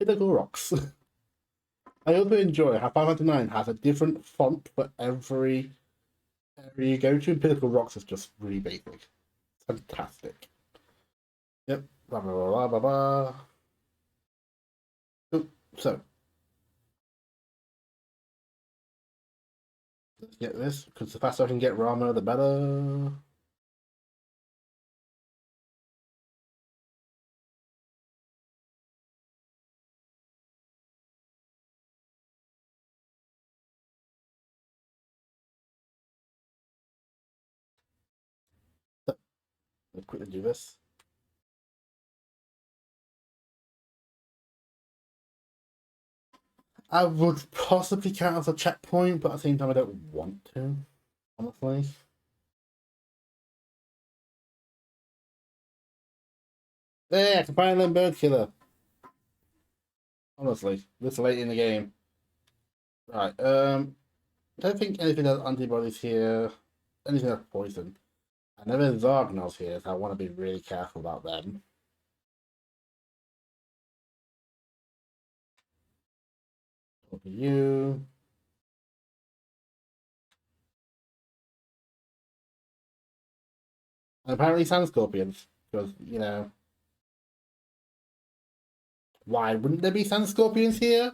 Pinnacle Rocks. I also enjoy how FF9 has a different font for every area you go to. Pinnacle Rocks is just really basic. Fantastic. Yep. Blah blah blah blah blah. So let's get this because the faster I can get Rama, the better. So, let's quickly do this. I would possibly count as a checkpoint, but at the same time, I don't want to, honestly. There, I can finally learn Bird Killer. Honestly, this late in the game. Right, I don't think anything has antibodies here. Anything has poison. I know there's Zargnals here, so I want to be really careful about them. What are you? And apparently sand scorpions, because, you know, why wouldn't there be sand scorpions here?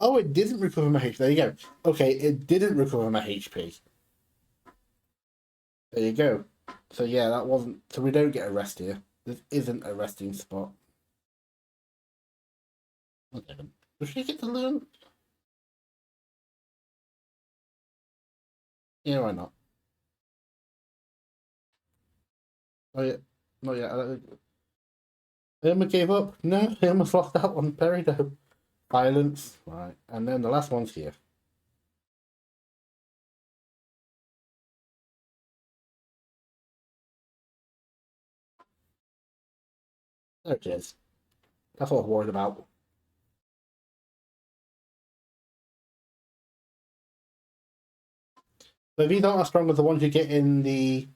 Oh, it didn't recover my HP. There you go. Okay, it didn't recover my HP. There you go. So yeah, that wasn't. So we don't get a rest here. This isn't a resting spot. Okay then. Does she get to learn? Yeah, why not? Oh yeah, not yet. I almost gave up. No, I almost lost that one. Peridot. Silence. Right, and then the last one's here. There it is. That's what I was worried about. So these aren't as strong as the ones you get in the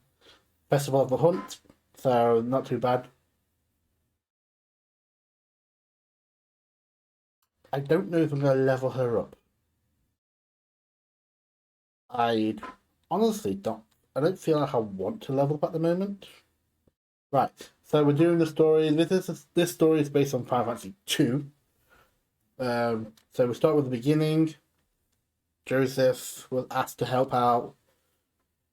Festival of the Hunt, so not too bad. I don't know if I'm going to level her up. I honestly don't. I don't feel like I want to level up at the moment. Right. So we're doing the story. This story is based on Final Fantasy 2. So we start with the beginning. Joseph was asked to help out.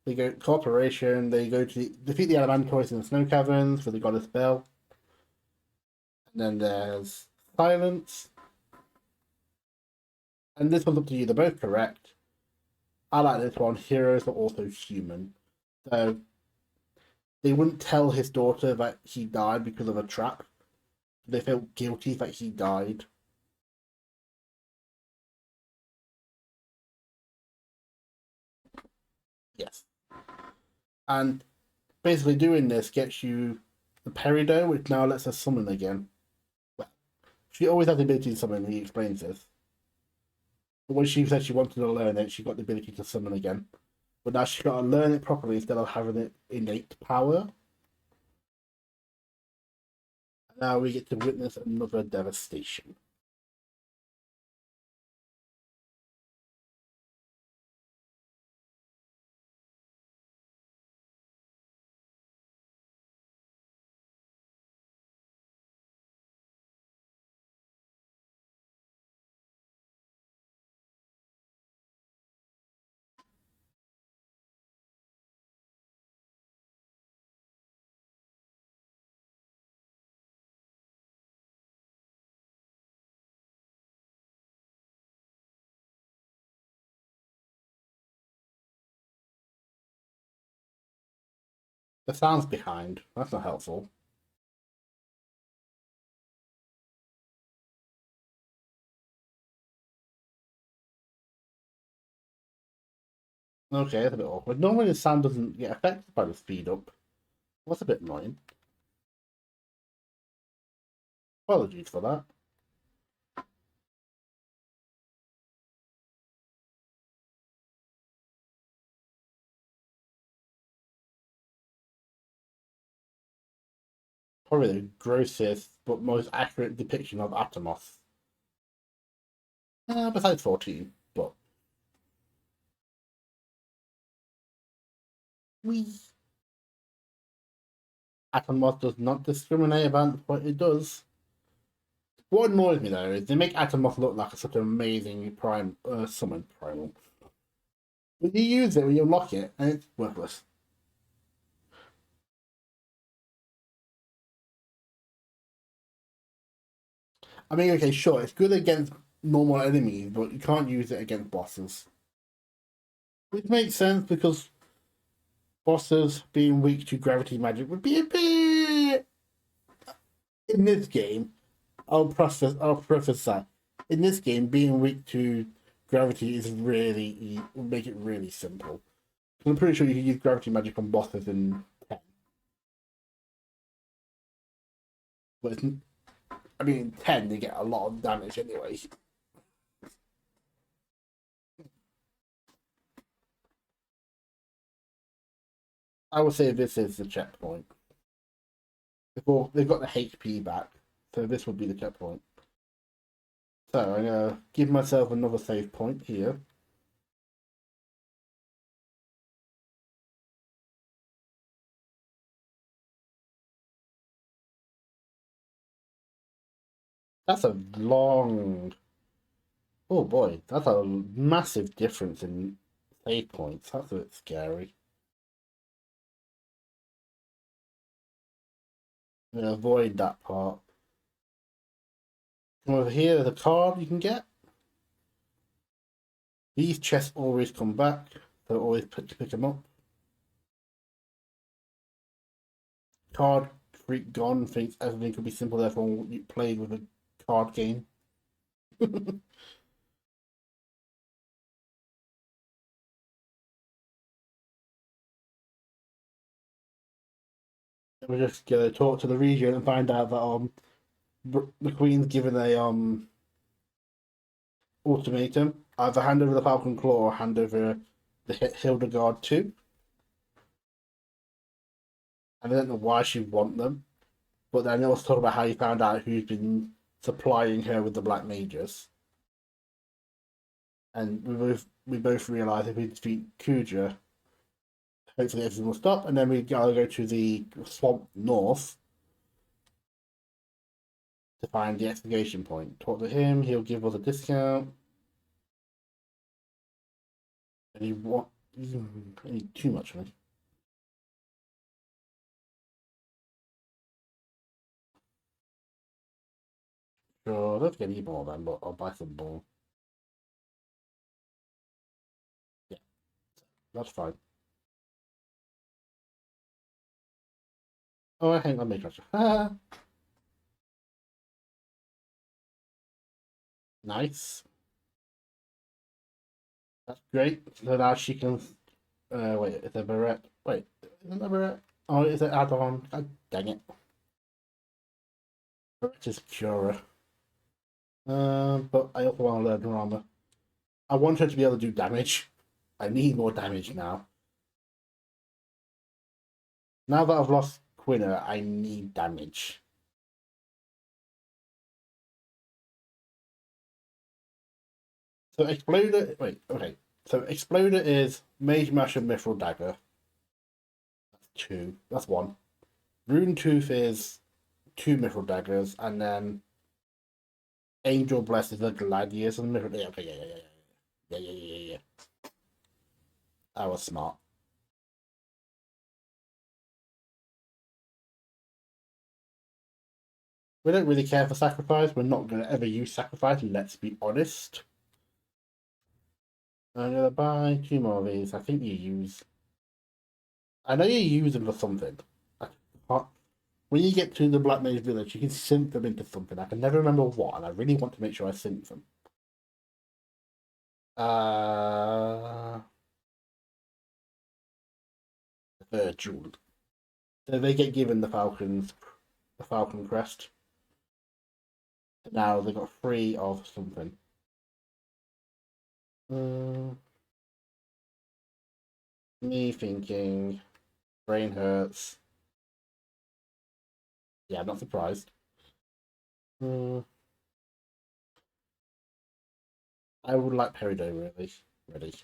They go cooperation. They go to defeat the Elementals in the snow caverns for the goddess Bell. And then there's silence. And this one's up to you. They're both correct. I like this one. Heroes are also human. So they wouldn't tell his daughter that he died because of a trap. They felt guilty that he died. Yes. And basically doing this gets you the Peridot, which now lets us summon again. Well, she always has the ability to summon, he explains this. But when she said she wanted to learn it, she got the ability to summon again. But now she's got to learn it properly instead of having it innate power. And now we get to witness another devastation. The sound's behind. That's not helpful. Okay, that's a bit awkward. Normally the sound doesn't get affected by the speed up. What's a bit annoying. Apologies for that. probably the grossest but most accurate depiction of Atomos. Besides 14, but we Atomos does not discriminate about what it does. What annoys me though is they make Atomos look like such an amazing summon primal. When you use it, when you unlock it, and it's worthless. I mean, okay, sure, it's good against normal enemies, but you can't use it against bosses. Which makes sense because bosses being weak to gravity magic would be a bit in this game. I'll preface that. In this game, being weak to gravity is really would make it really simple. I'm pretty sure you can use gravity magic on bosses in 10. But I mean, in 10 they get a lot of damage anyway. I would say this is the checkpoint. Before they've got the HP back, so this would be the checkpoint. So I'm gonna give myself another save point here. That's a long. Oh boy, that's a massive difference in save points. That's a bit scary. I'm gonna avoid that part. Come over here, there's a card you can get. These chests always come back, so always pick them up. Card freak gone thinks everything could be simple, therefore you played with a card game. We're just gonna talk to the region and find out that the Queen's given a ultimatum: either hand over the Falcon Claw or hand over the Hildegard 2. I don't know why she want them, but then also talk about how you found out who's been supplying her with the Black Mages. And we both realise if we defeat Kuja, hopefully everything will stop, and then we gotta go to the swamp north to find the excavation point. Talk to him, he'll give us a discount. And he want too much for me. Sure, let's get even more then, but I'll buy some more. Yeah, that's fine. Oh, I hang on, make sure. Nice. That's great. So now she can. Wait, is a beret? Wait, isn't a beret? Oh, is it add-on? God dang it. Beret is Cura. But I also want to learn her armor. I want her to be able to do damage. I need more damage now. Now that I've lost Quinner, I need damage. So Exploder. Wait, okay. So Exploder is Mage Mash and Mithril Dagger. That's two. That's one. Rune Tooth is two Mithril Daggers, and then Angel Bless is the Gladius and Mithril. Yeah, okay, yeah. I was smart. We don't really care for sacrifice. We're not going to ever use sacrifice, let's be honest. I'm going to buy two more of these. I think you use. I know you use them for something. I can't... When you get to the Black Mage Village, you can synth them into something. I can never remember what, and I really want to make sure I synth them. Uh, Virtual. So they get given the Falcon Crest. Now they got three of something. Uh, Me thinking, brain hurts. Yeah, I'm not surprised. Uh, I would like Peridot, really. Ready.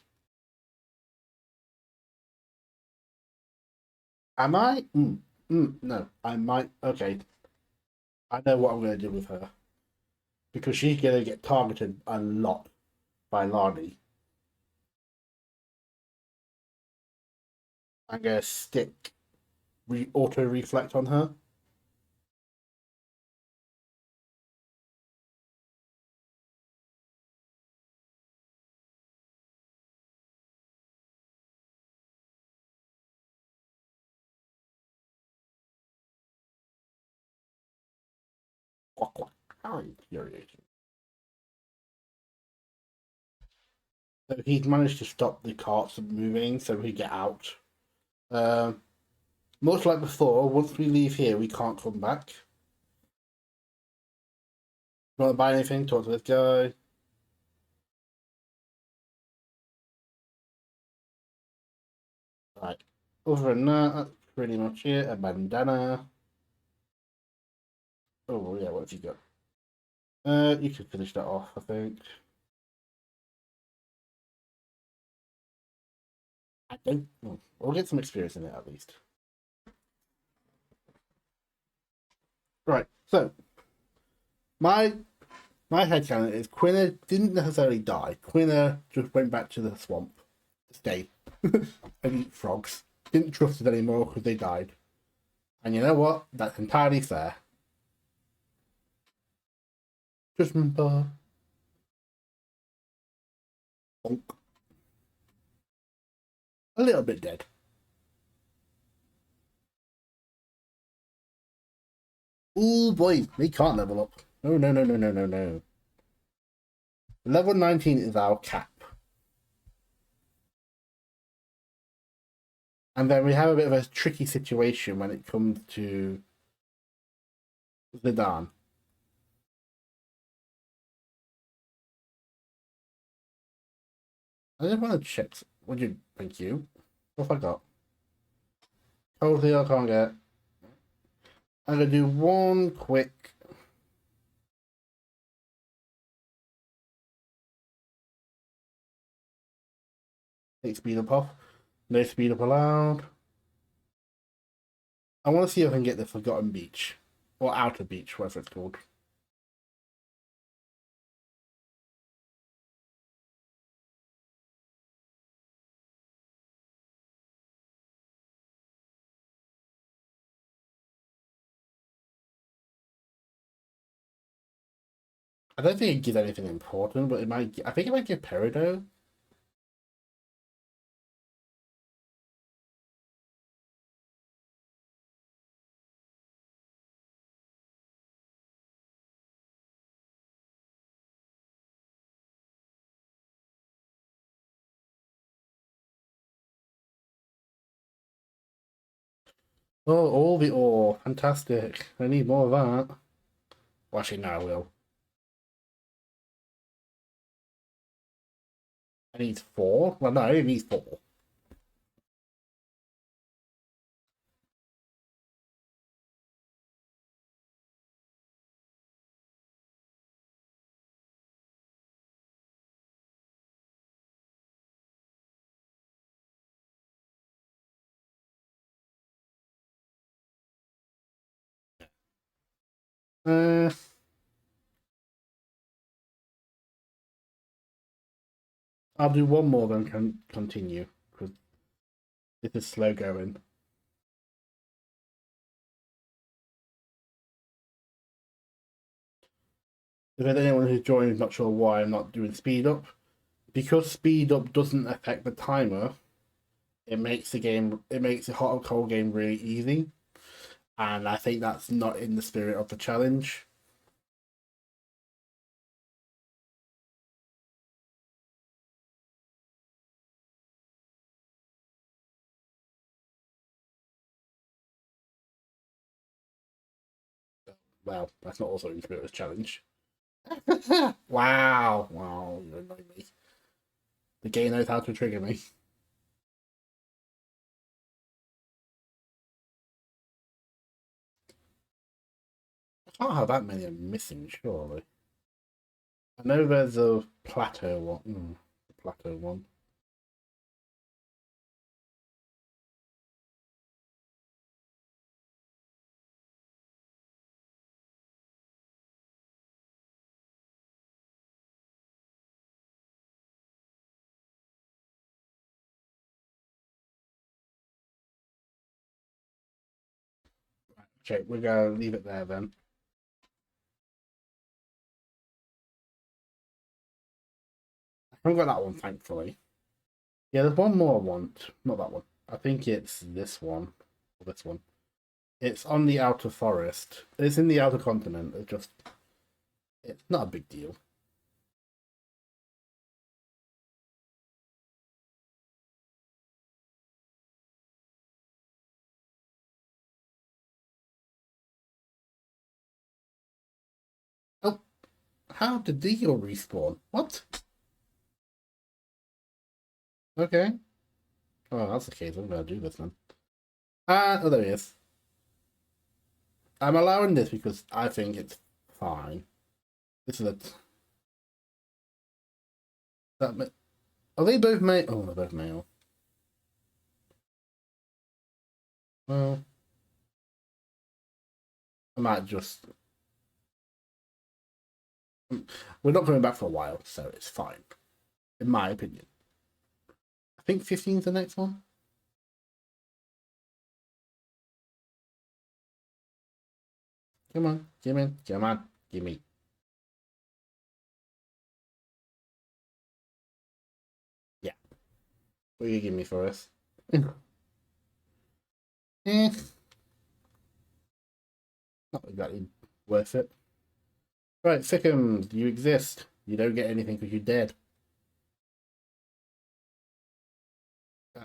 Am I? No, I might. Okay, I know what I'm going to do with her because she's going to get targeted a lot by Lani. I'm going to stick auto reflect on her. Quack, quack. How infuriating. So he's managed to stop the carts from moving so we get out. Um, Much like before, once we leave here, we can't come back. You want to buy anything? Talk to this guy. Right. Other than that, that's pretty much it. A bandana. Oh, yeah, what have you got? You could finish that off, I think. I don't. We'll get some experience in it at least. Right. So my my headcanon is Quina didn't necessarily die. Quina just went back to the swamp to stay and eat frogs. Didn't trust it anymore because they died. And you know what? That's entirely fair. Just remember. Bonk. A little bit dead. Ooh, boy, we can't level up. No, no, no, no, no, no, no. Level 19 is our cap. And then we have a bit of a tricky situation when it comes to Zidane. I just want to check. Would you? Thank you. What have I got? Hopefully, I can't get. I'm gonna do one quick. Take speed up off. No speed up allowed. I want to see if I can get the Forgotten Beach or Outer Beach, whatever it's called. I don't think it gives anything important, but it might. I think it might give Peridot. Oh, all the ore. Fantastic. I need more of that. Well, actually, no, I will. I need four. Well, no, I only need four. Uh, I'll do one more, then continue because this is slow going. If there's anyone who's joined who's not sure why I'm not doing speed up, because speed up doesn't affect the timer, it makes the game, it makes the hot and cold game really easy, and I think that's not in the spirit of the challenge. Well, that's not also in the spirit of the challenge. Wow, wow, you annoy me. The game knows how to trigger me. Can't have that many I'm missing, surely. I know there's a plateau one. The plateau one. Okay, we're gonna leave it there then. I haven't got that one, thankfully. Yeah, there's one more I want. Not that one. I think it's this one. Or this one. It's on the outer forest. It's in the outer continent. It's not a big deal. Oh, how did the deal respawn? What? Okay. Oh, that's the case. I'm gonna do this then. Oh, there he is. I'm allowing this because I think it's fine. This is a. Are they both male? Oh, they're both male. Well, I might just. We're not coming back for a while, so it's fine, in my opinion. I think 15 is the next one. Come on, give me, come on, give me. Yeah, what are you give me for us? Eh, not exactly worth it. Right, Sickums, you exist. You don't get anything because you're dead.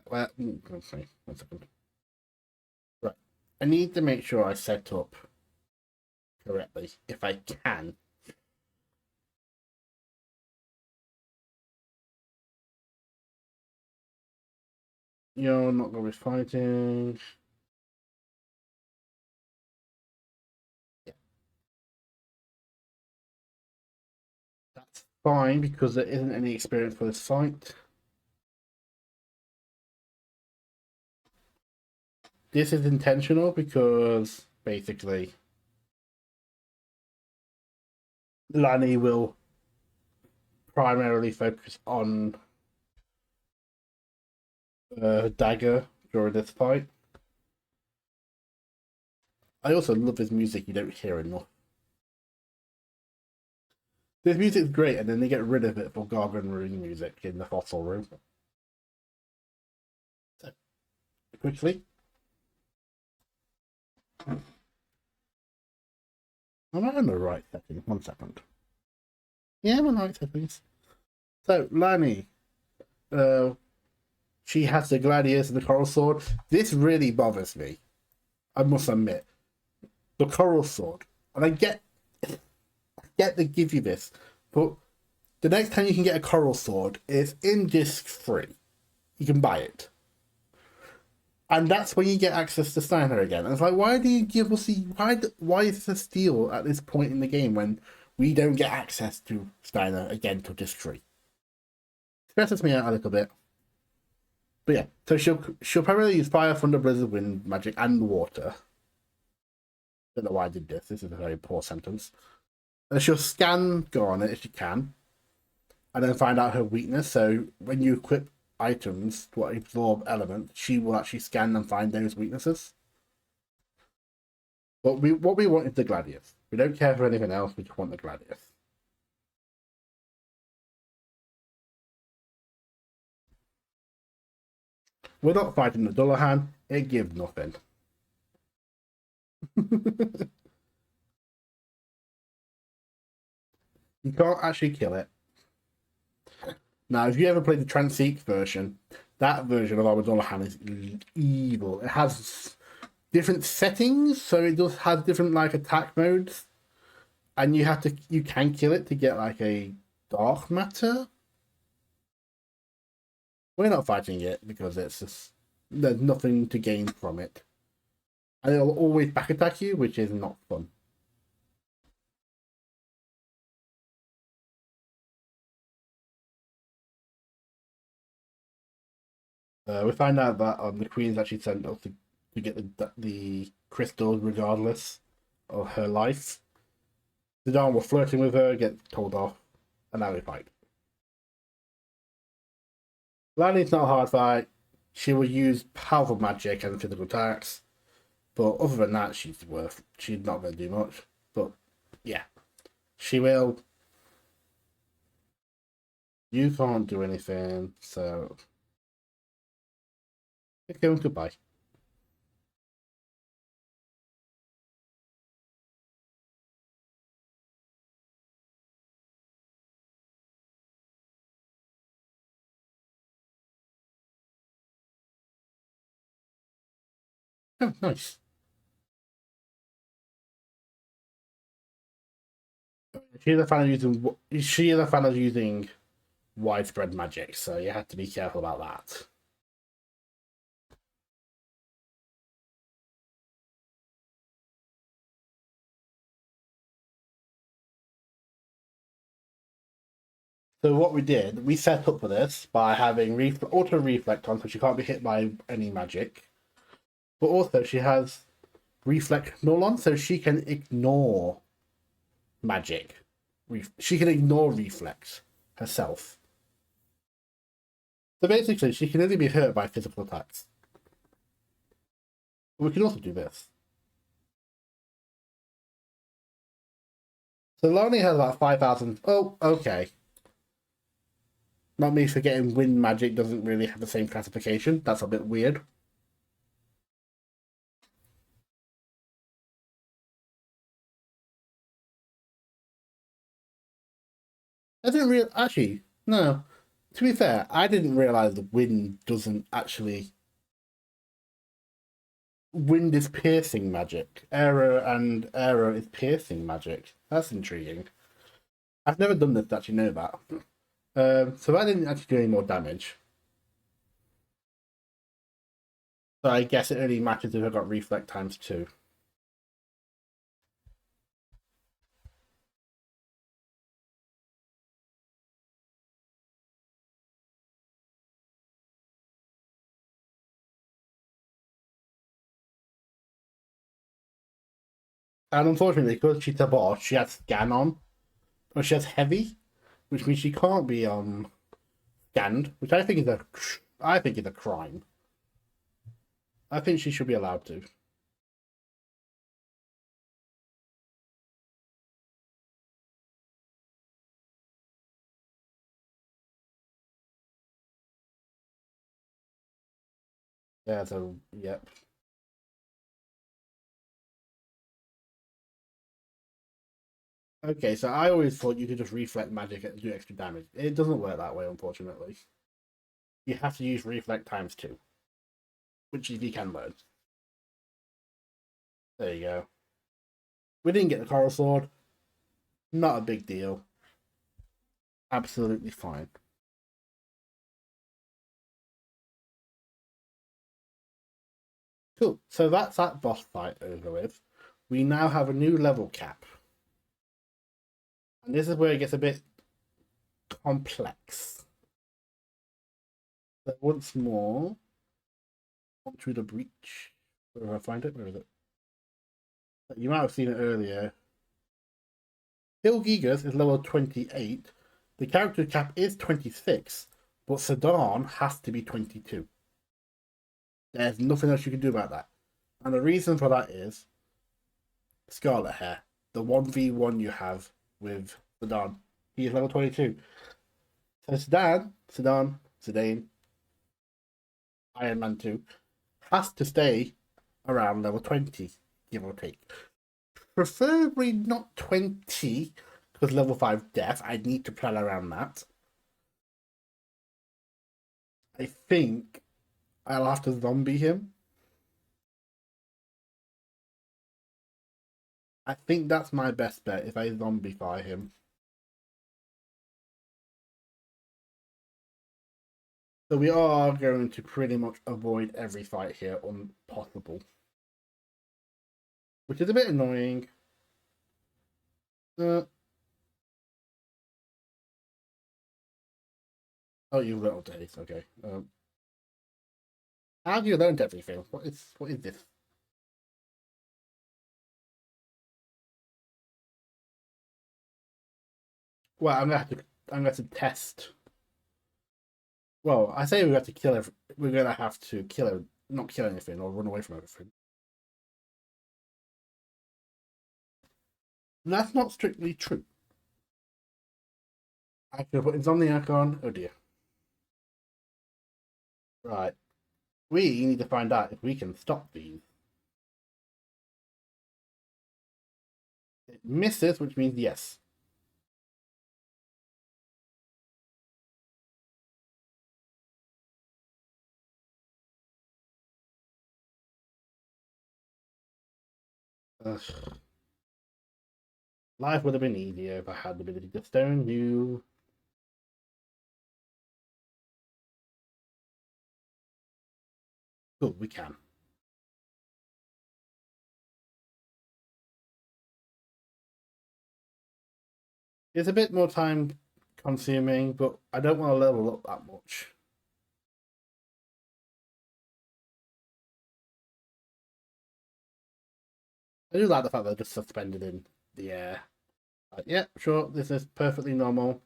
Well, sorry, 1 second. Right, I need to make sure I set up correctly, if I can. You're not going to be fighting. Yeah, that's fine because there isn't any experience for this fight. This is intentional because basically Lani will primarily focus on Dagger during this fight. I also love this music you don't hear enough. This music is great, and then they get rid of it for Gargan Marine music in the fossil room. So, quickly. Am I on the right setting? 1 second. Yeah, I'm on the right settings. So, Lani, uh, she has the gladius and the coral sword. This really bothers me, I must admit. The coral sword. And I get they give you this, but the next time you can get a coral sword is in disc 3. You can buy it. And that's when you get access to Steiner again. And it's like, why do you give us why is this a steal at this point in the game when we don't get access to Steiner again till disc 3? Stresses me out a little bit. But yeah, so she'll primarily use fire, thunder, blizzard, wind, magic, and water. Don't know why I did this. This is a very poor sentence. And she'll scan Garnet if she can, and then find out her weakness. So when you equip items to absorb elements, she will actually scan and find those weaknesses. But what we want is the Gladius. We don't care for anything else. We just want the Gladius. We're not fighting the Dullahan. It gives nothing. You can't actually kill it. Now, if you ever played the Transeek version, that version of Dullahan is evil. It has different settings, so it does have different like attack modes, and you can kill it to get like a dark matter. We're not fighting it because there's nothing to gain from it, and it'll always back attack you, which is not fun. We find out that the Queen's actually sent us to get the crystals regardless of her life. Zidane was flirting with her, gets told off, and now we fight. Lanny's not a hard fight. She will use powerful magic and physical attacks, but other than that, she's not going to do much. But yeah, she will. You can't do anything, so it's going goodbye. Oh, nice. She's a fan of using. She is a fan of using widespread magic, so you have to be careful about that. So what we did, we set up for this by having auto reflect on, so she can't be hit by any magic. But also she has reflect null on, so she can ignore magic. She can ignore reflex herself. So basically, she can only be hurt by physical attacks. But we can also do this. So Lonnie has about 5,000. Oh, okay. Not me forgetting wind magic doesn't really have the same classification. That's a bit weird. I didn't real actually no. To be fair, I didn't realize the wind doesn't actually. Wind is piercing magic. Arrow is piercing magic. That's intriguing. I've never done this to actually know that. So I didn't actually do any more damage. So I guess it only matters if I got reflect times 2. And unfortunately, because she's a boss, she has scan on, or she has heavy, which means she can't be scanned, which I think is a crime. I think she should be allowed to. Yeah, so yep. Okay, so I always thought you could just reflect magic and do extra damage. It doesn't work that way, unfortunately. You have to use reflect times 2, which you can learn. There you go. We didn't get the coral sword. Not a big deal. Absolutely fine. Cool. So that's that boss fight over with. We now have a new level cap. And this is where it gets a bit complex. So once more, on through the breach. Where do I find it? Where is it? You might have seen it earlier. Hill Gigas is level 28. The character cap is 26, but Zidane has to be 22. There's nothing else you can do about that. And the reason for that is Scarlet Hair, the 1v1 you have with Zidane. He is level 22. So Zidane, Ironman 2, has to stay around level 20, give or take. Preferably not 20, because level 5 death, I need to plan around that. I think I'll have to zombie him. I think that's my best bet if I zombify him. So we are going to pretty much avoid every fight here on possible. Which is a bit annoying. Uh, oh, you little days. Okay. How have you learned everything? What is this? Well, I'm gonna have to test. Well, I say we have to kill we're gonna have to not kill anything or run away from everything. And that's not strictly true. I could put insomniac on. Oh dear. Right. We need to find out if we can stop these. It misses, which means yes. Ugh. Life would have been easier if I had the ability to stone you. Cool, we can. It's a bit more time consuming, but I don't want to level up that much. I do like the fact they're just suspended in the air. Yeah, sure, this is perfectly normal.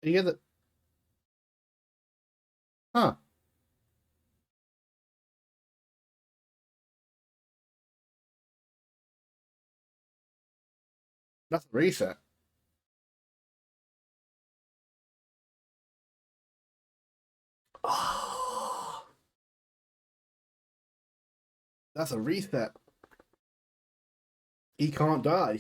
You get it? Huh, that's a reset. Oh, that's a reset. He can't die.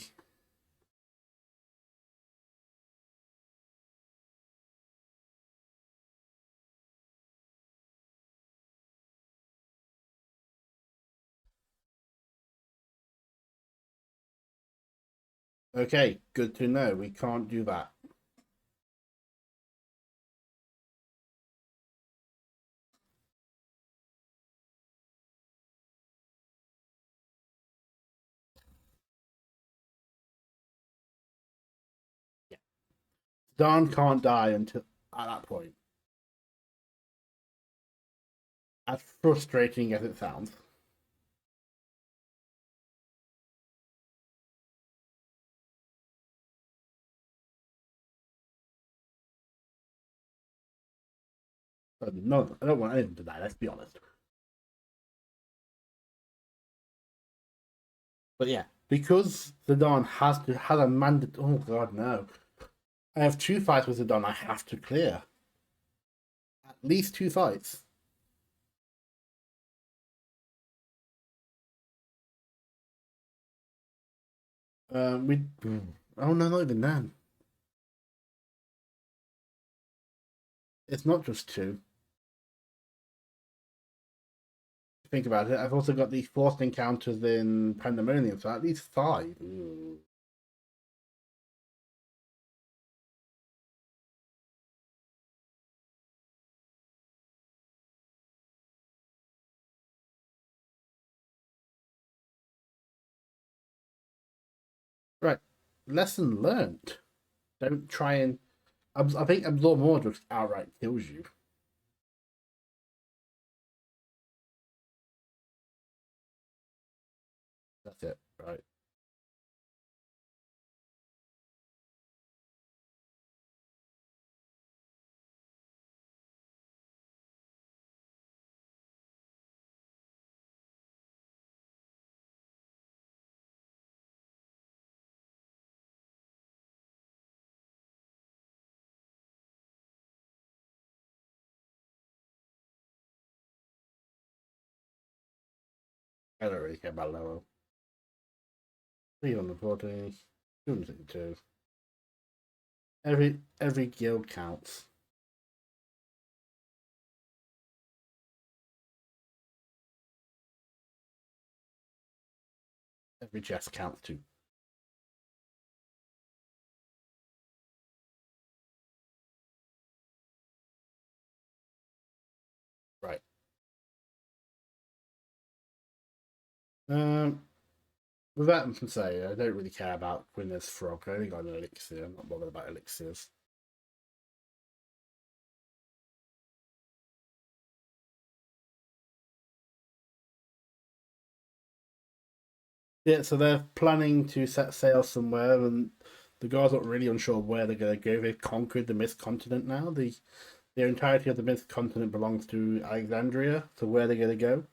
Okay, good to know. We can't do that. Yeah. Zidane can't die until at that point. As frustrating as it sounds. But no, I don't want anything to die, let's be honest. But yeah, because Zidane has a mandate. Oh god, no! I have two fights with Zidane. I have to clear at least two fights. We. Oh no, not even then. It's not just two. Think about it. I've also got the forced encounters in Pandemonium, so at least five. Ooh. Right. Lesson learned. Don't try and. I think absorb more just outright kills you. That's it. Right. I don't really care about level. 340, 262. Every guild counts. Every chest counts too. Um, with that to say, I don't really care about Gwyneth's frog. I only got an elixir. I'm not bothered about elixirs. Yeah, so they're planning to set sail somewhere, and the guys aren't really unsure where they're going to go. They've conquered the Mist Continent now. The entirety of the Mist Continent belongs to Alexandria. So where they're going to go?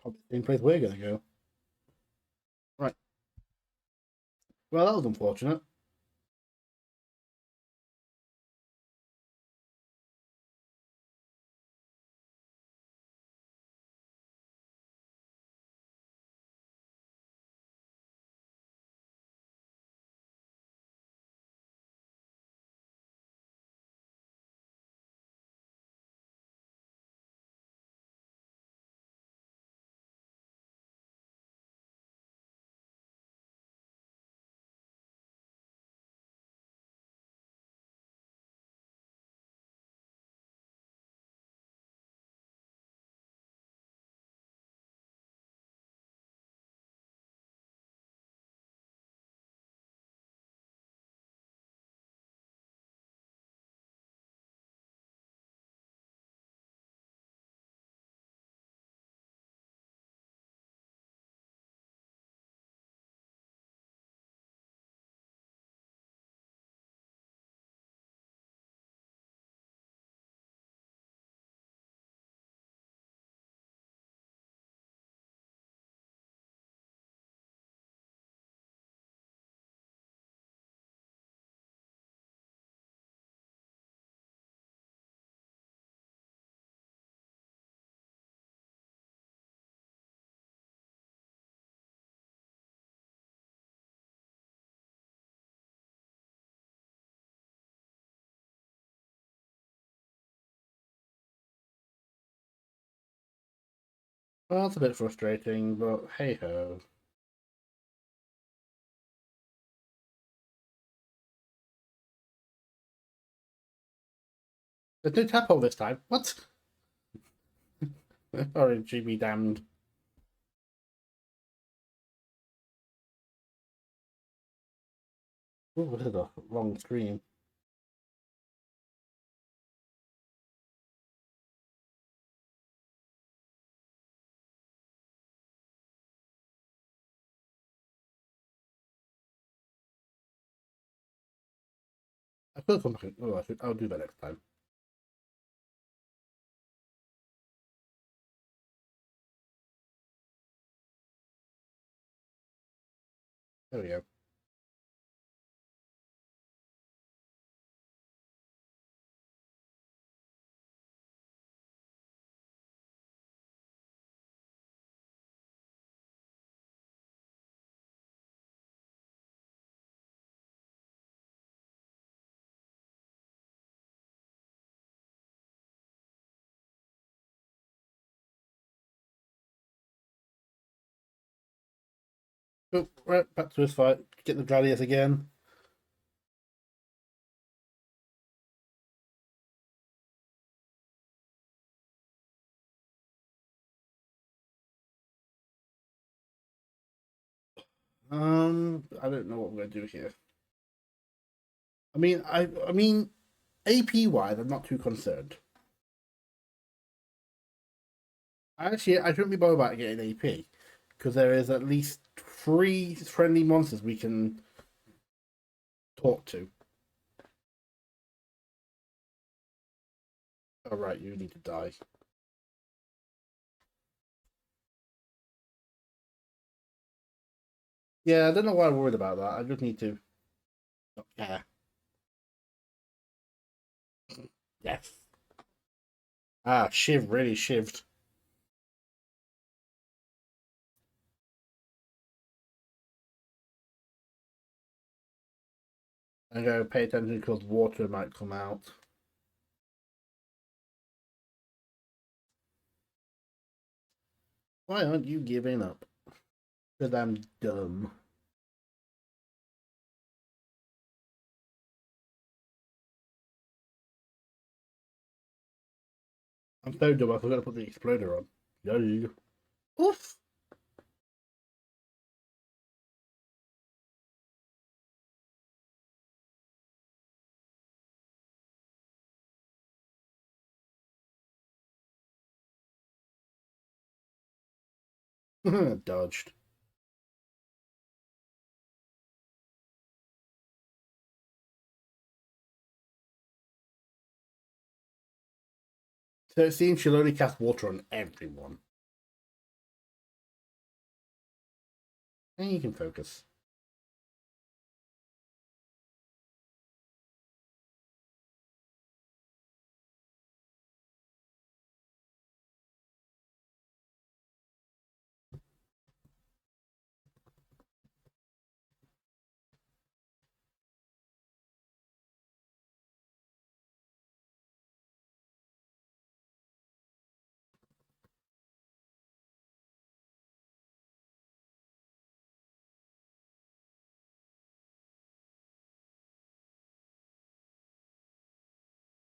Probably the same place we're going to go. Right. Well, that was unfortunate. Well, that's a bit frustrating, but hey ho. There's no tap hole this time. What? Orangey be damned. Oh, this is a long screen. I feel something. Oh, I'll do that next time. There we go. Oh, right, back to this fight. Get the gladiators again. I don't know what we're gonna do here. I mean, AP wise, I'm not too concerned. Actually, I shouldn't be bothered about getting AP because there is at least three friendly monsters we can talk to. All right, you need to die. Yeah, I don't know why I'm worried about that. I just need to not care. Yes. Ah, Shiv really shivved. I'm going to pay attention because water might come out. Why aren't you giving up? Because I'm dumb. I'm so dumb, I forgot to put the exploder on. Yay. Oof. Dodged. So it seems she'll only cast water on everyone. And you can focus.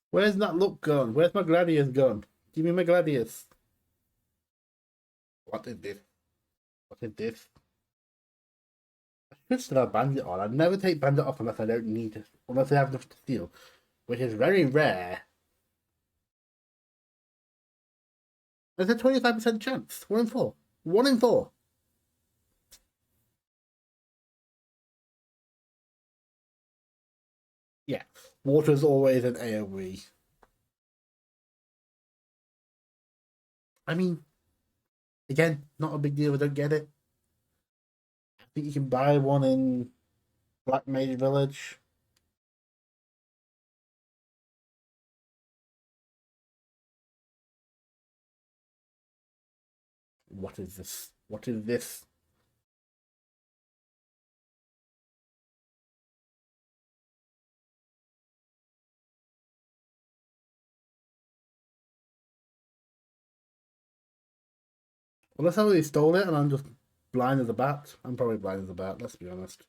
Where's that look gone? Where's my gladius gone? Give me my gladius. What is this? What is this? I should still have bandit on. I'd never take bandit off unless I don't need it. Unless I have enough to steal. Which is very rare. There's a 25% chance. 1 in 4. 1 in 4. Yeah. Water's always an AoE. I mean, again, not a big deal if I don't get it. I think you can buy one in Black Mage Village. What is this? What is this? Unless I really stole it and I'm just blind as a bat. I'm probably blind as a bat, let's be honest.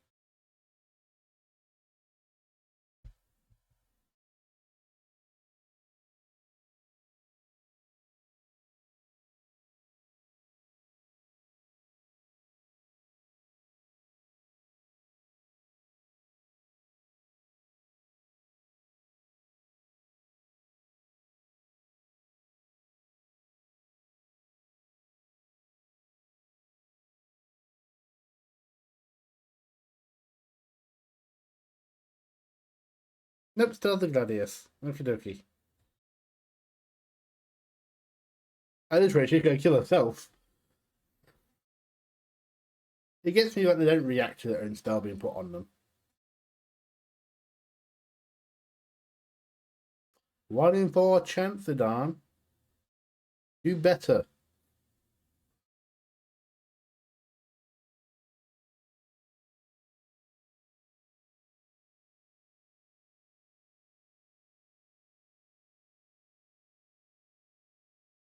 Nope, still the Gladius. Okie dokie. At this rate, she's gonna kill herself. It gets me like they don't react to their own spell being put on them. 1 in 4 chance, Zidane. Do better.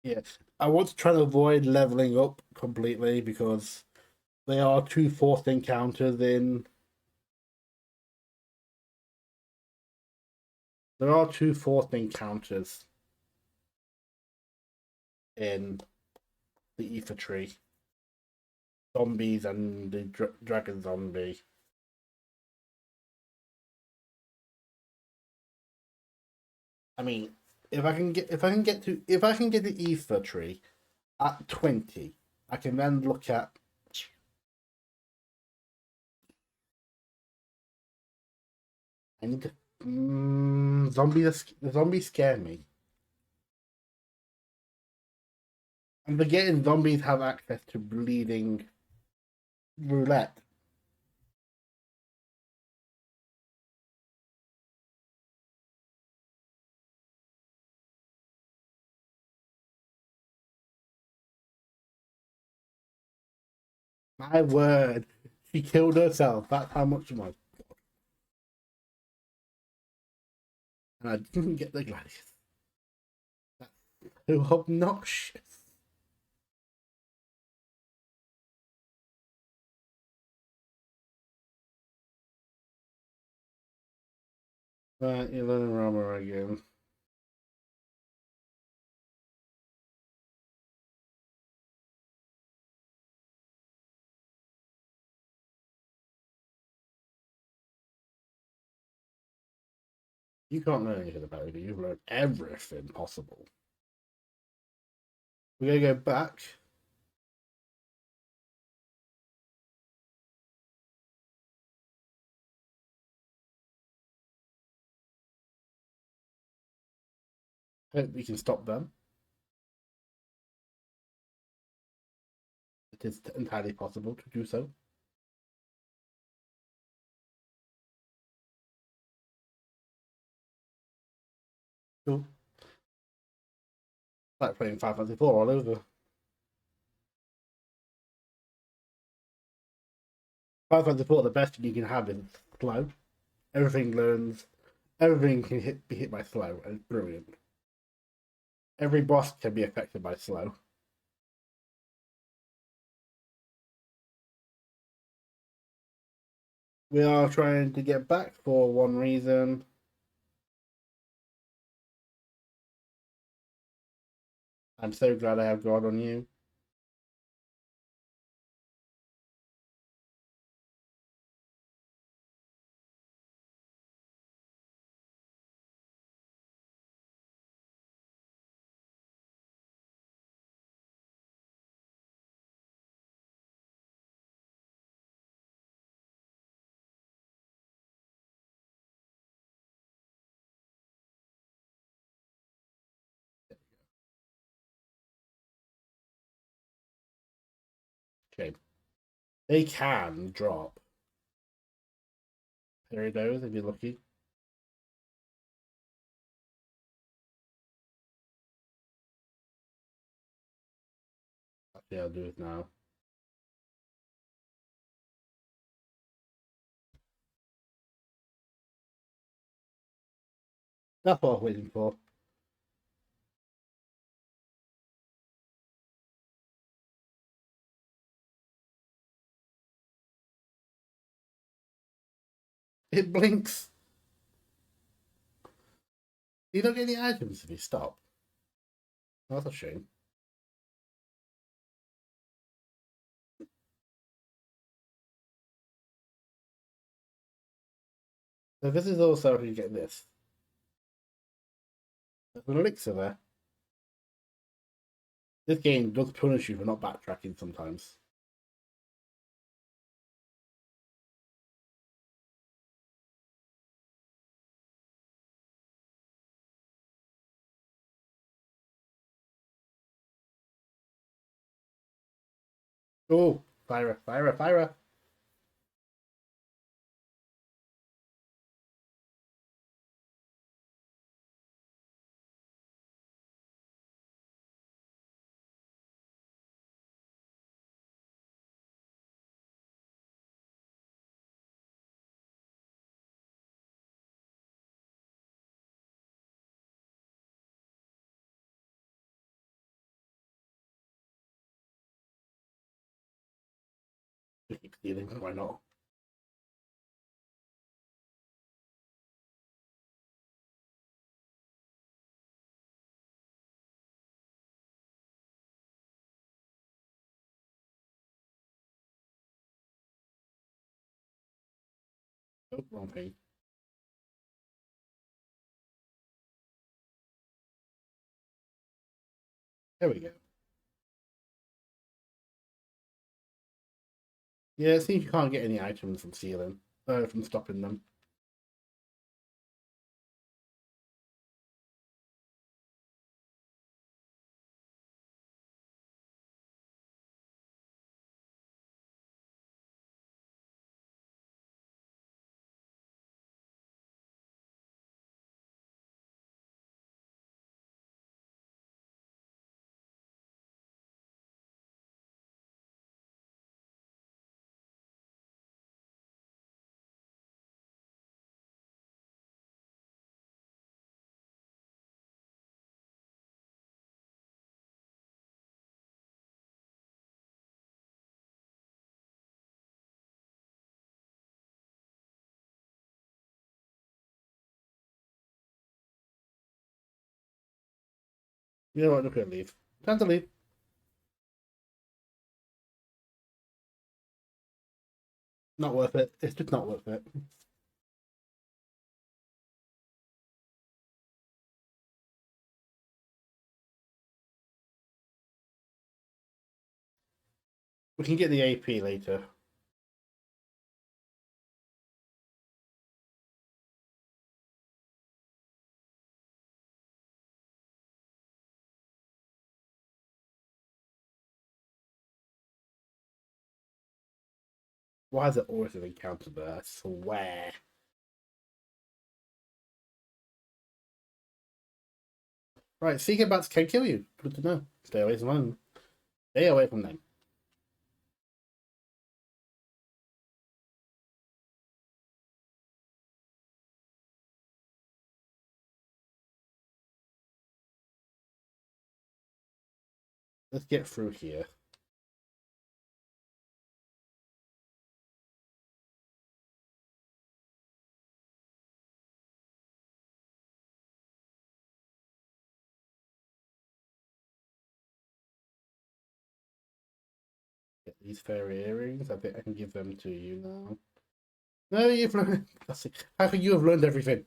Yeah, I want to try to avoid leveling up completely because they are 2 forced encounters in. There are 2 forced encounters in the Ether Tree. Zombies and the dragon zombie. I mean, if I can get the Ether Tree at 20, I can then look at. I need to. The zombies scare me. I'm forgetting zombies have access to bleeding roulette. My word, she killed herself. That's how much of my. And I didn't get the Gladius. That's so obnoxious. Right, you're learning Rama again. You can't learn anything about it. You've learned everything possible. We're gonna go back Hope we can stop them. It is entirely possible to do so. Cool. Like playing 5 Fantasy 4 all over. 5 Fantasy 4, the best thing you can have is slow. Everything learns. Everything can be hit by slow, and it's brilliant. Every boss can be affected by slow. We are trying to get back for one reason. I'm so glad I have God on you. Okay. They can drop. There he goes, if you're lucky. Actually, I'll do it now. That's what I was waiting for. It blinks. You don't get any items if you stop. That's a shame. So this is also how you get this. There's an elixir there. This game does punish you for not backtracking sometimes. Oh, fire, fire, fire. Just keep stealing, why not? Oh, wrong thing. There we go. Yeah, it seems you can't get any items from stealing. From stopping them. You know what? Look at leave. Time to leave. Not worth it. It's just not worth it. We can get the AP later. Why is it always an encounter there? I swear. Right, Seeker bats can kill you. Good to know. Stay away from them. Stay away from them. Let's get through here. Get these fairy earrings. I think I can give them to you now. No, you've learned. How can you have learned everything?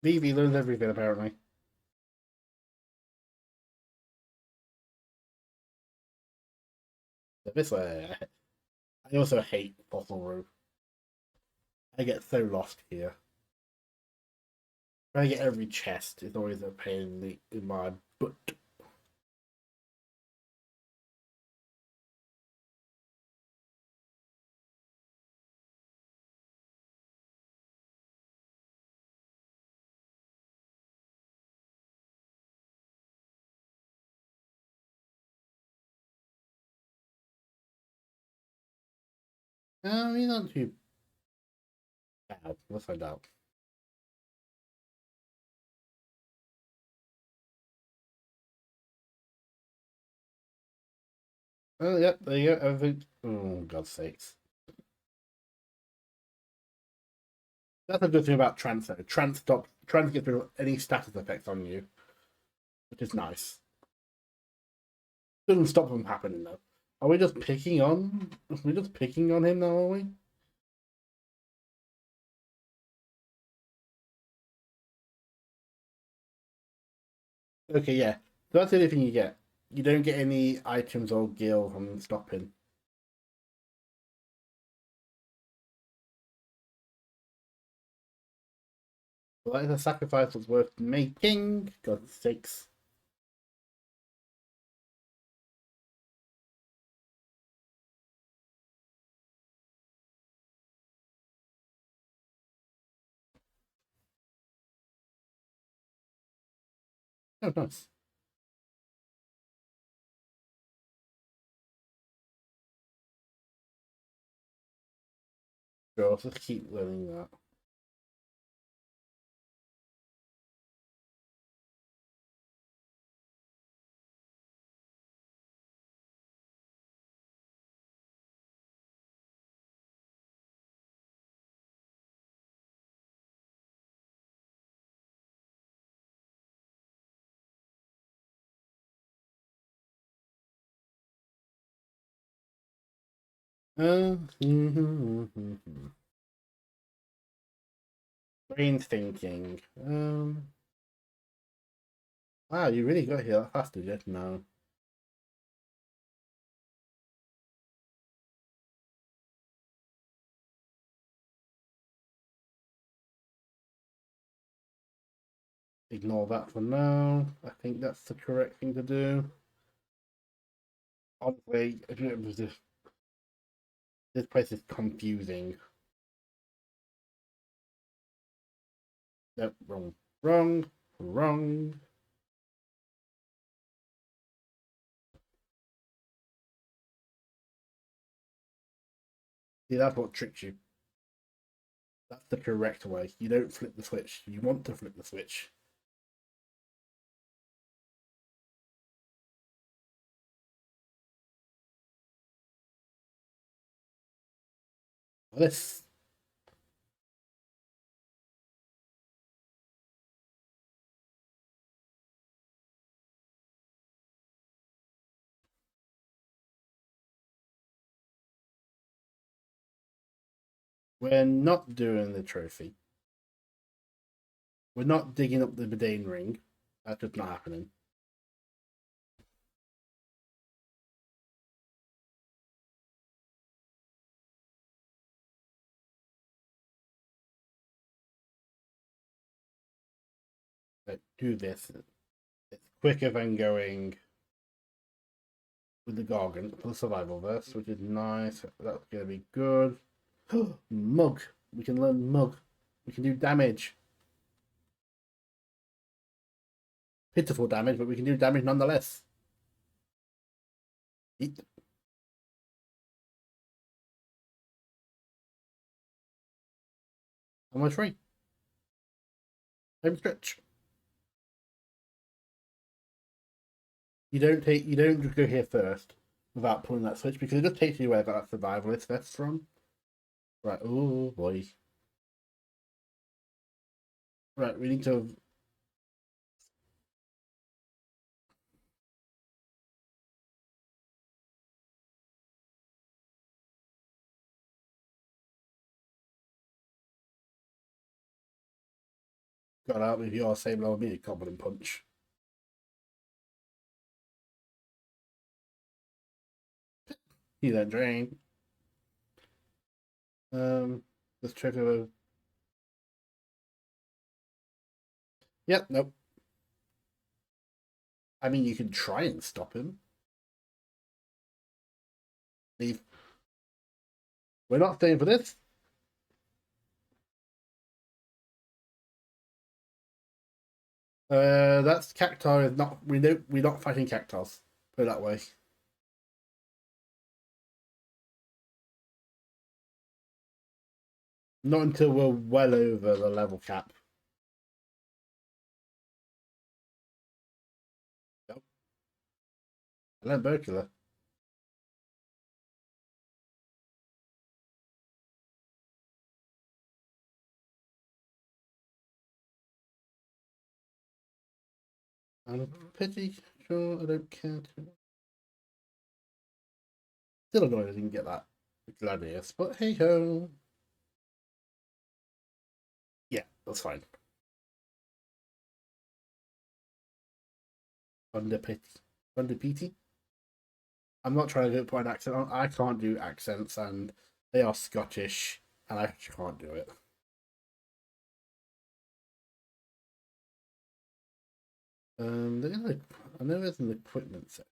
Vivi learns everything apparently. So this way. I also hate Fossil Room. I get so lost here. Trying to get every chest is always a pain in my butt. He's not too bad. Let's find out. Oh, yep, there you go. Everything. Oh, God's sakes. That's a good thing about trance, though. Trance gets rid of any status effects on you, which is nice. Doesn't stop them happening, though. Are we just picking on? Are we just picking on him now, are we? Okay, yeah. So that's the only thing you get. You don't get any items or gear from stopping. Well, that is a sacrifice that's worth making. God's sakes. Oh, nice. Sure, let's just keep learning that. Brain thinking. Wow, you really got here that fast, did you? No. Ignore that for now. I think that's the correct thing to do. Honestly, this place is confusing. Nope, wrong. Wrong. Wrong. See, that's what tricks you. That's the correct way. You don't flip the switch. You want to flip the switch. This. We're not doing the trophy. We're not digging up the Zidane ring. That's just not happening. Let's do this. It's quicker than going with the Gargant for the survival verse, which is nice. That's going to be good. Mug. We can learn Mug. We can do damage. Pitiful damage, but we can do damage nonetheless. Eat. Am I free? Home stretch. You don't just go here first without pulling that switch because it just takes you where that survivalist vest from. Right, oh boy. Right, we need to got out with your same level me, Goblin Punch. You then drain. Let's check over. Yep, nope. I mean, you can try and stop him. Leave. We're not staying for this. That's Cactar is not. We're not fighting Cactars. Put it that way. Not until we're well over the level cap. Nope. Hello, Berkula. I'm pretty sure I don't care. Still annoyed I didn't get that Gladius, but hey ho. Yeah, that's fine. Under Petey. I'm not trying to put an accent on. I can't do accents, and they are Scottish, and I can't do it. I know there's an equipment set.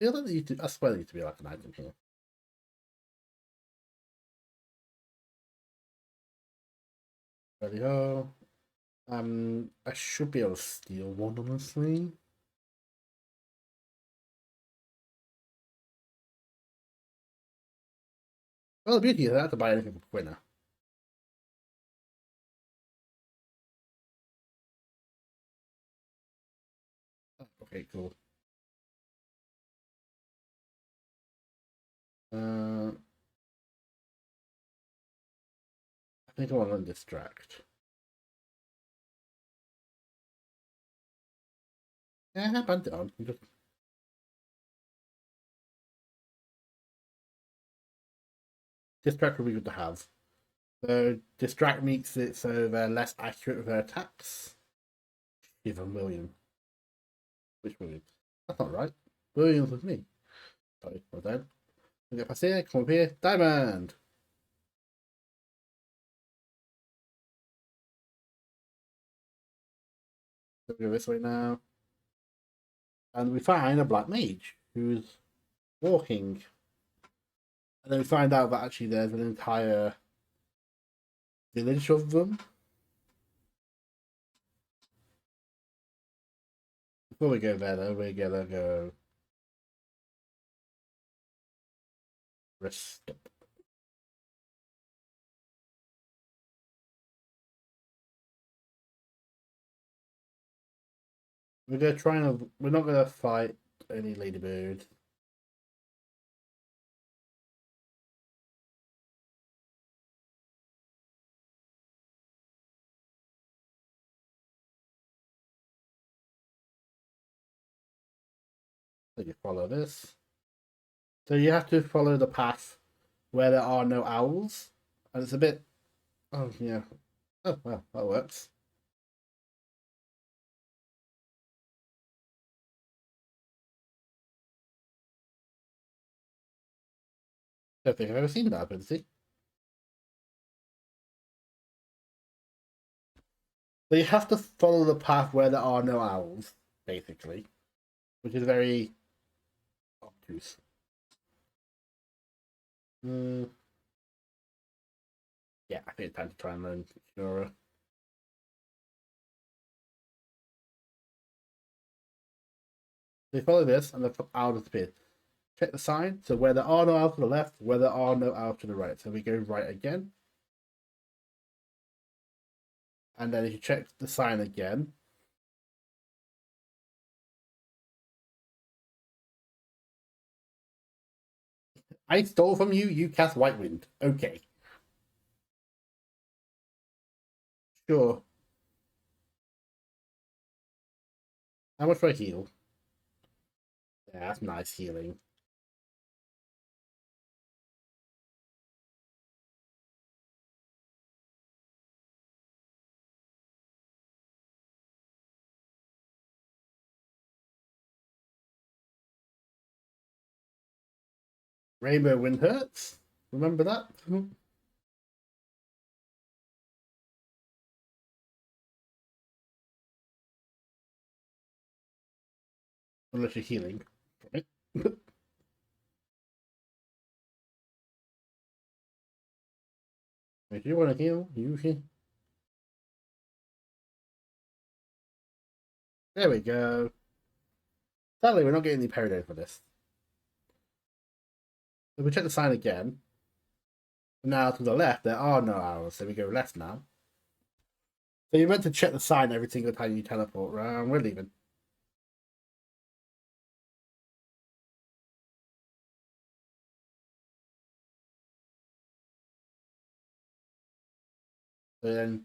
I feel like I swear there used to be like an item here. There we go. I should be able to steal one, honestly. Well, the beauty is I don't have to buy anything for winner. Okay, cool. I think I want to distract. Yeah, I banned it on. Distract would be good to have. So distract makes it so they're less accurate with their attacks. Even William. Which William? That's not right. Williams with me. Sorry, well done. Get past here, come up here. Diamond! So we go this way now. And we find a black mage who's walking. And then we find out that actually there's an entire village of them. Before we go there, though, we're gonna go rest up. We're gonna try and. We're not gonna fight any ladybird. So you follow this. So you have to follow the path where there are no owls. And it's a bit. Oh, yeah. Oh, well, that works. Don't think I've ever seen that ability. So you have to follow the path where there are no owls, basically, which is very obtuse. Yeah, I think it's time to try and learn Shura. So you follow this, and the owl disappears. Check the sign. So where there are no owls to the left, where there are no owls to the right. So we go right again. And then if you check the sign again, I stole from you, you cast White Wind. Okay. Sure. How much do I heal? Yeah, that's nice healing. Rainbow Wind hurts. Remember that? Unless you're healing. Right? If you want to heal, you can. There we go. Sadly, we're not getting any peridot for this. If we check the sign again, now to the left, there are no arrows, so we go left now. So you're meant to check the sign every single time you teleport, right? And we're leaving. So then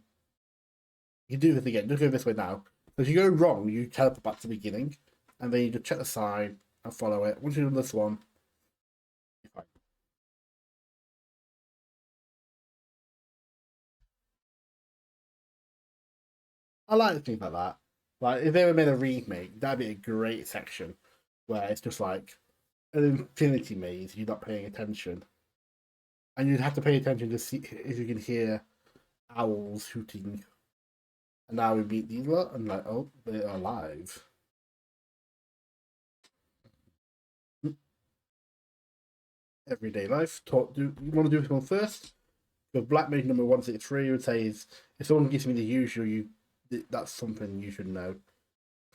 you do this again. Just go this way now. So if you go wrong, you teleport back to the beginning, and then you just check the sign and follow it. Once you've done this one, you're fine. I like things like that. Like if they ever made a remake, that'd be a great section where it's just like an infinity maze. You're not paying attention, and you'd have to pay attention to see if you can hear owls hooting. And now we meet these lot, and like, oh, they are alive. Everyday life. Talk. Do you want to do this one first? The black mage number 163 would say is if someone gives me the usual, that's something you should know.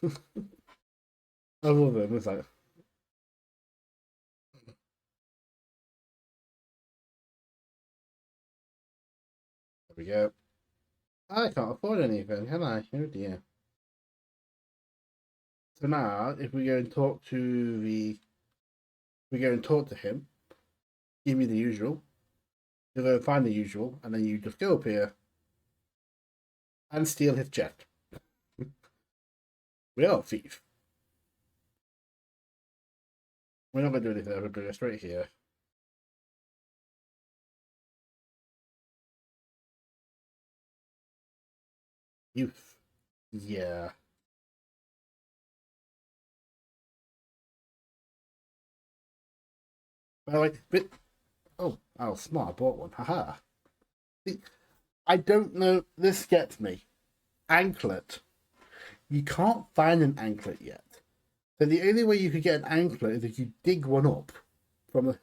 I love them. It's like there we go. I can't afford anything, can I? Oh dear. So now, if we go and talk to we go and talk to him, give me the usual. You go and find the usual, and then you just go up here and steal his jet. We are a thief. We're not going to do anything. We're going to go straight here. Youth. Yeah. By the way, but oh, smart. I bought one. Haha. See, I don't know. This gets me. Anklet. You can't find an anklet yet. So the only way you could get an anklet is if you dig one up from the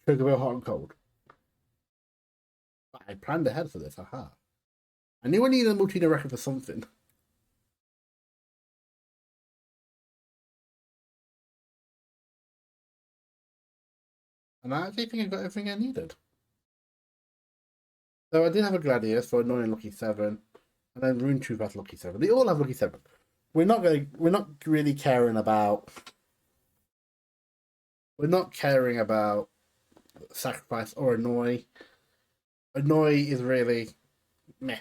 Chocobo Hot and Cold. I planned ahead for this. Haha. I knew I needed a multi record for something. And I actually think I got everything I needed. So I did have a Gladius for annoying Lucky 7, and then Rune Truth has Lucky 7. They all have Lucky 7. We're not really caring about sacrifice or annoy. Annoy is really meh.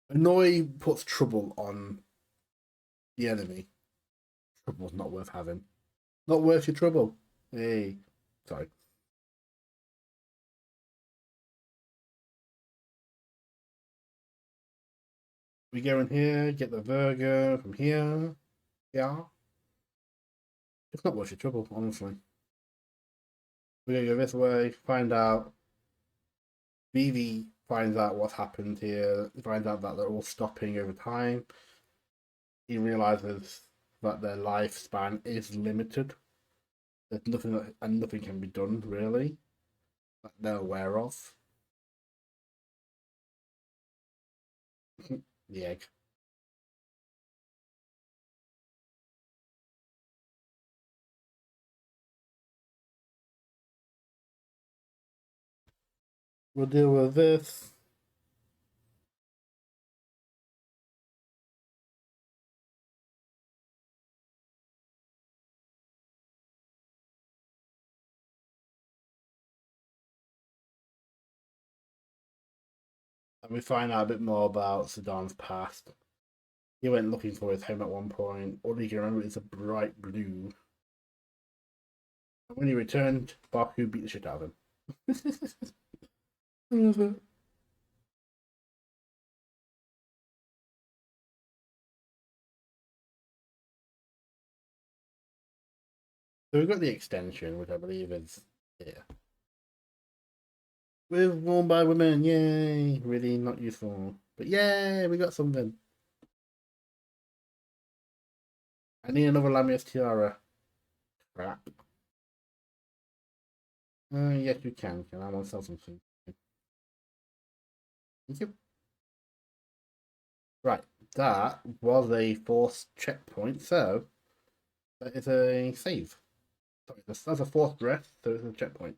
Annoy puts trouble on the enemy. Trouble's not worth having. Not worth your trouble. Hey. Sorry. We go in here, get the Virgo from here. Yeah. It's not worth your trouble, honestly. We're gonna go this way, find out BV finds out what's happened here. He finds out that they're all stopping over time. He realizes that their lifespan is limited. There's nothing and nothing can be done really that they're aware of. The egg. We'll deal with this. And we find out a bit more about Zidane's past. He went looking for his home at one point. All he can remember is a bright blue. And when he returned, Baku beat the shit out of him. So we've got the extension, which I believe is here. We're worn by women, yay! Really not useful. But yay, we got something. I need another Lamia's tiara. Crap. Yes, you can. Can I want to sell something? Thank you. Right, that was a forced checkpoint, so that is a save. Sorry, that's a forced breath, so it's a checkpoint.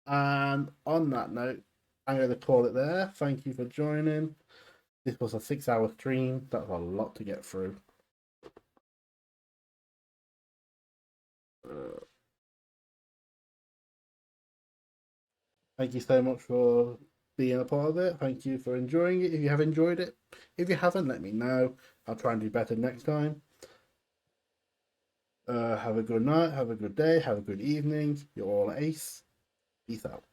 And on that note, I'm going to call it there. Thank you for joining. This was a 6-hour stream. That's a lot to get through. Thank you so much for being a part of it. Thank you for enjoying it. If you have enjoyed it, if you haven't, let me know. I'll try and do better next time. Have a good night, have a good day, have a good evening. You're all ace. Peace out.